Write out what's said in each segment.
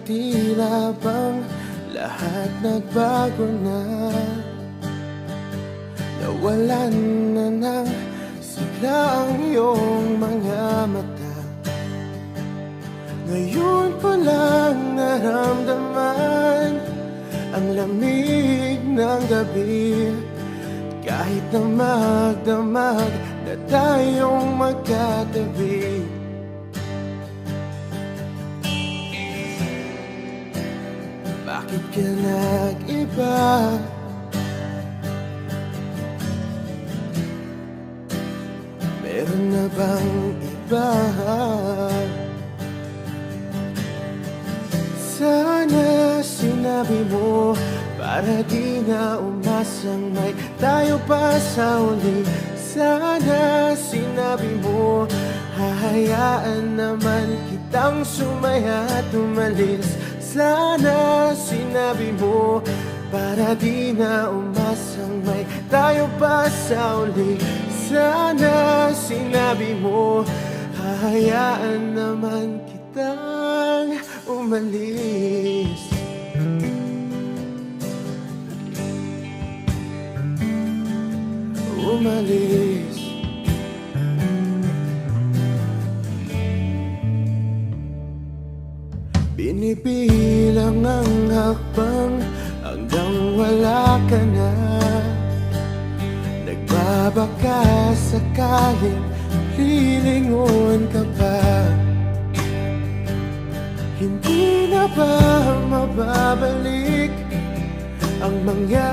tila bang lahat nagbago na. Nawalan na ng sigla ang iyong mga mata. Ngayon ko lang naramdaman ang lamig ng gabi. Kahit na magdamag na tayong magkatabi. Bakit ka nag-iba? Meron na bang iba? Sana sinabi mo para di na umasang may tayo pa sa uli. Sana sinabi mo hahayaan naman kitang sumaya at umalis. Sana sinabi mo para di na umasang may tayo pa sa uli. Sana sinabi mo hahayaan naman kitang umalis. Umalis. Binibilang ang hakbang hanggang wala ka na. Nagbabaka sakaling lilingon ka pa. Hindi na ba mababalik ang mga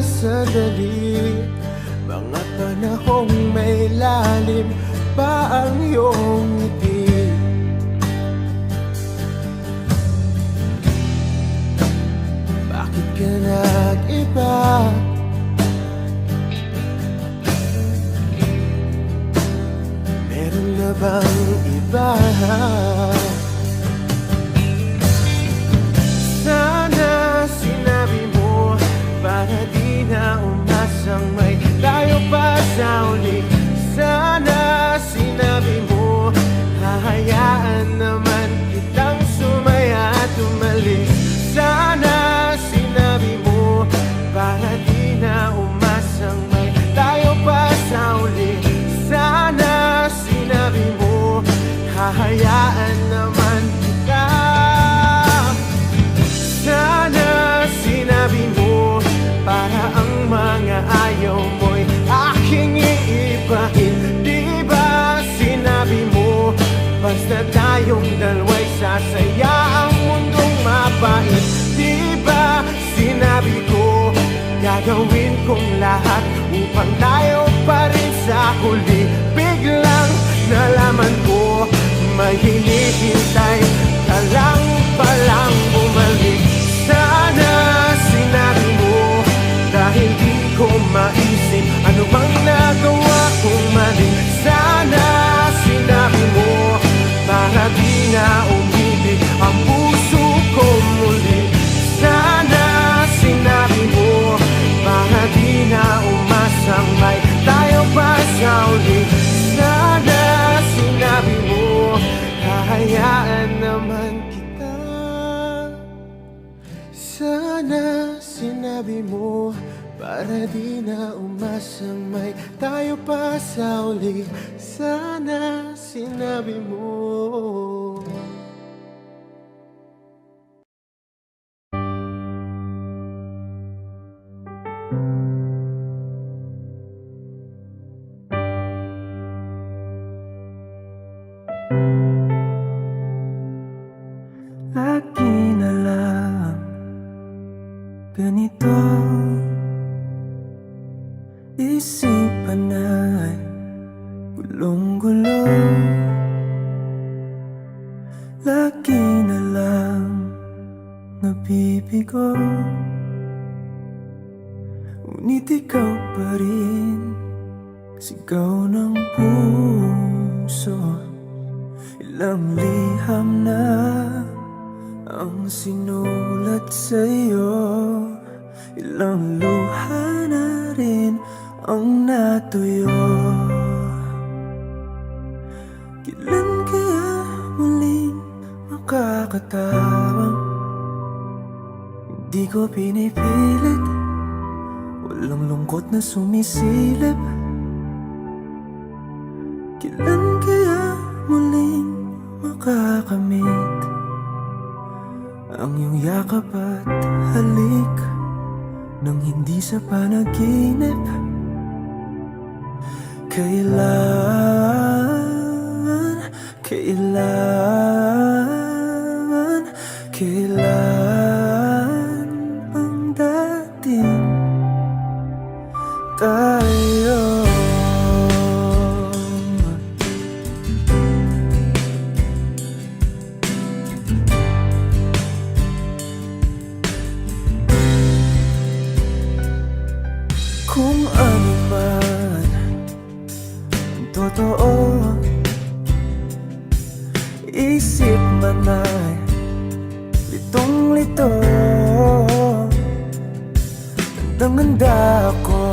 sandali, mga panahong may lalim pa ang iyong ngiti? Bakit ka nag-iba? Meron na bang iba? Sana sinabi mo para di na umasang may tayo pa sa uli. Sana sinabi mo hahayaan naman kitang sumaya at umalis. Sana sinabi mo para di na umasang may tayo pa sa uli. Sana sinabi mo hahayaan naman kita. Sana sinabi mo para ang mga ayaw mo'y aking iibahin. Di ba sinabi mo basta tayong dalawa'y sasaya ang mundong mapait? Di ba sinabi ko gagawin kong lahat upang tayo pa rin sa huli? Biglang nalaman ko may hinihintay ka lang palang bumalik. Sana sinabi mo dahil di ko maisip ano bang nagawa kong mali. Sana sinabi mo para di na umibig ang puso ko muli. Sana sinabi mo para di na umasang may tayo pa sa uli. Sana sinabi mo hahayaan naman kita. Sana sinabi mo para di na umasang may tayo pa sa uli. Sana sinabi mo. Lagi na lang ganito, isipan ay gulong-gulo. Lagi na lang nabibigo, ngunit ikaw pa rin sigaw ng puso. Ilang liham na ang sinulat sa'yo, ilang luha na rin ang natuyo. Kailan kaya muling makakatawang Di ko pinipilit, walang lungkot na sumisilip. Kailan kaya muling makakamit ang iyong yakap at halik nang hindi sa panaginip? Kailan, kailan ang dating tayo? Kung ano man ang totoo, isip man ay litong-lito. Handang-handa ako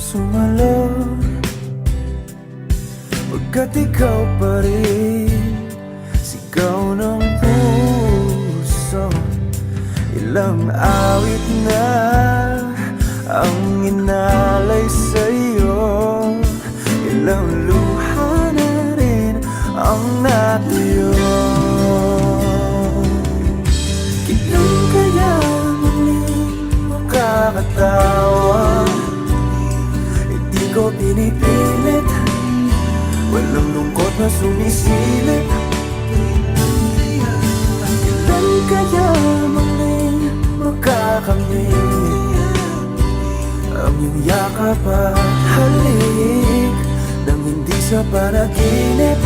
sumalo, pagkat ikaw pa rin sigaw ng puso. Ilang awit na ang inalay sa'yo, ilang luha na rin ang natuyo. Kailan kaya muling makakatawa? Hindi ko pinipilit, walang lungkot na sumisilip. Kailan kaya muling makakamit ang iyong yakap at halik nang hindi sa panaginip?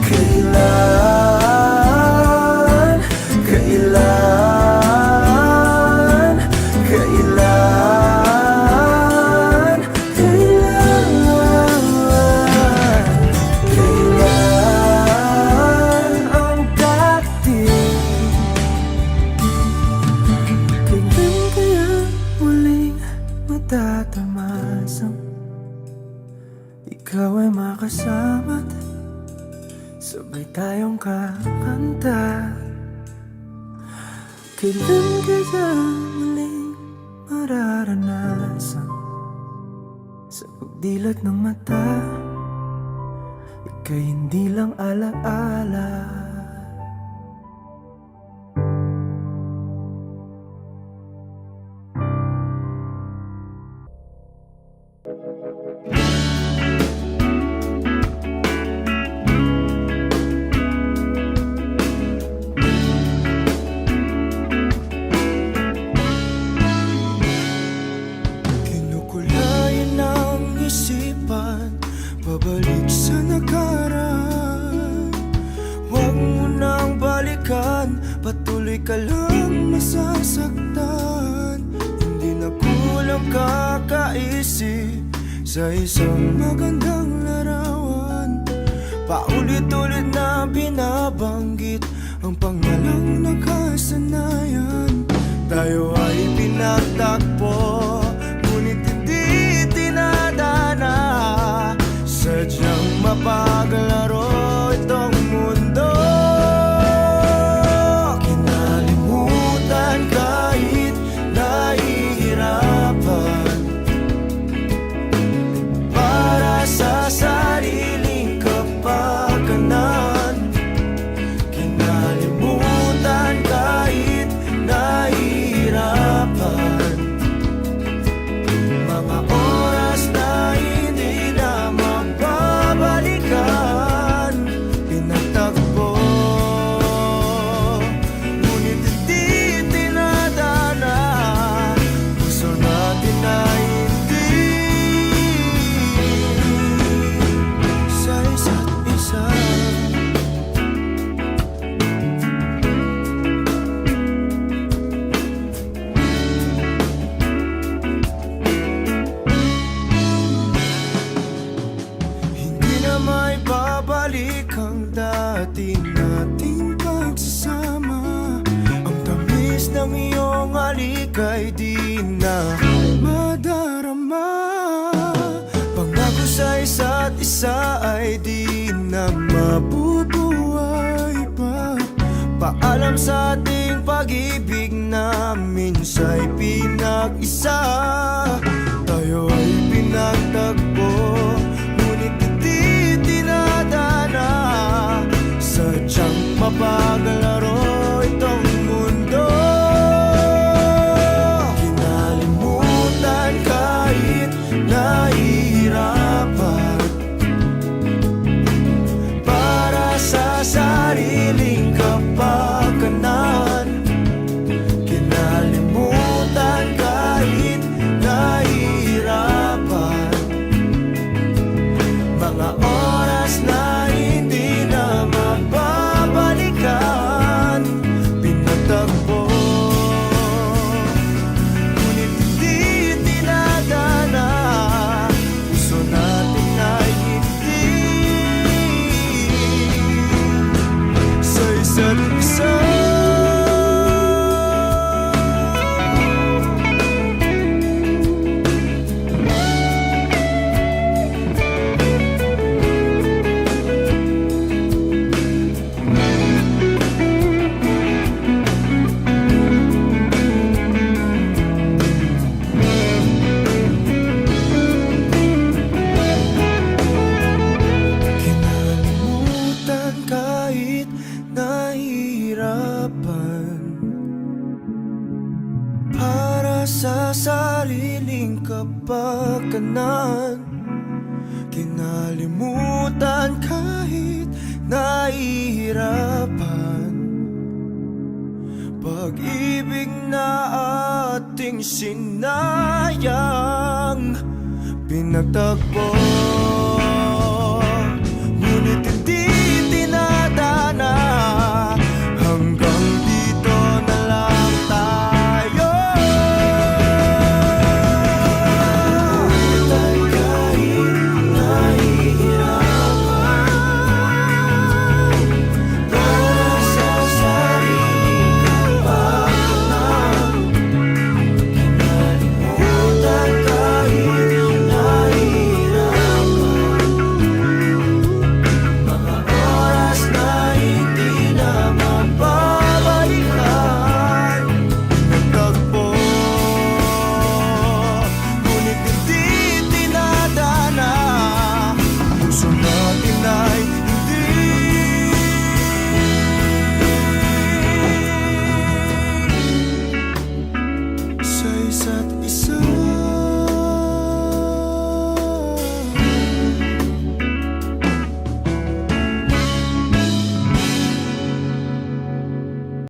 Kailan, kailan, kailan, kailan ang dating? Kailan kaya muling matatamasang ikaw ay makasama't sabay tayong kakanta? Kailan kaya muling mararanasan sa pagdilat ng mata ika'y hindi lang alaala? Kinukulayan ng isipan, pabalik sa nakaraan. Huwag mo nang balikan, patuloy ka lang masasaktan. Hindi na kulang kakaisip sa isang magandang larawan. Paulit-ulit na binabanggit ang pangalang nakasanayan. Tayo ay pinagtagpo, ngunit hindi tinadana. Sadyang mapaglaro itong mundo. Kinalimutan kahit nahihirapan para sa sariling kapakanan. Kinalimutan kahit nahihirapan mga oras na hindi na mababalikan. Pinagtagpo, ngunit hindi tinadana. Gusto natin na hindi sa isa't isa. Hindi na may babalik ang dati nating pagsasama. Ang tamis ng iyong halik ay di na madarama. Pangako sa isa't isa ay di na mabubuhay pa. Paalam sa ating pag-ibig na minsa'y pinag-isa. Tayo ay pinagtagpo, ngunit hindi tinadana. Sadyang mapaglaro itong mundo. Kinalimutan kahit nahihirapan, para sa sariling kapakanan. Kinalimutan kahit nahihirapan, mga oras na hindi na mababalikan. Pinagtagpo, ngunit hindi tinadana. Gusto natin ay hindi sa isa't isa. Kinalimutan kahit nahihirapan, para sa sariling kapakanan. Kinalimutan kahit nahihirapan, pag-ibig na ating sinayang. Pinagtagpo,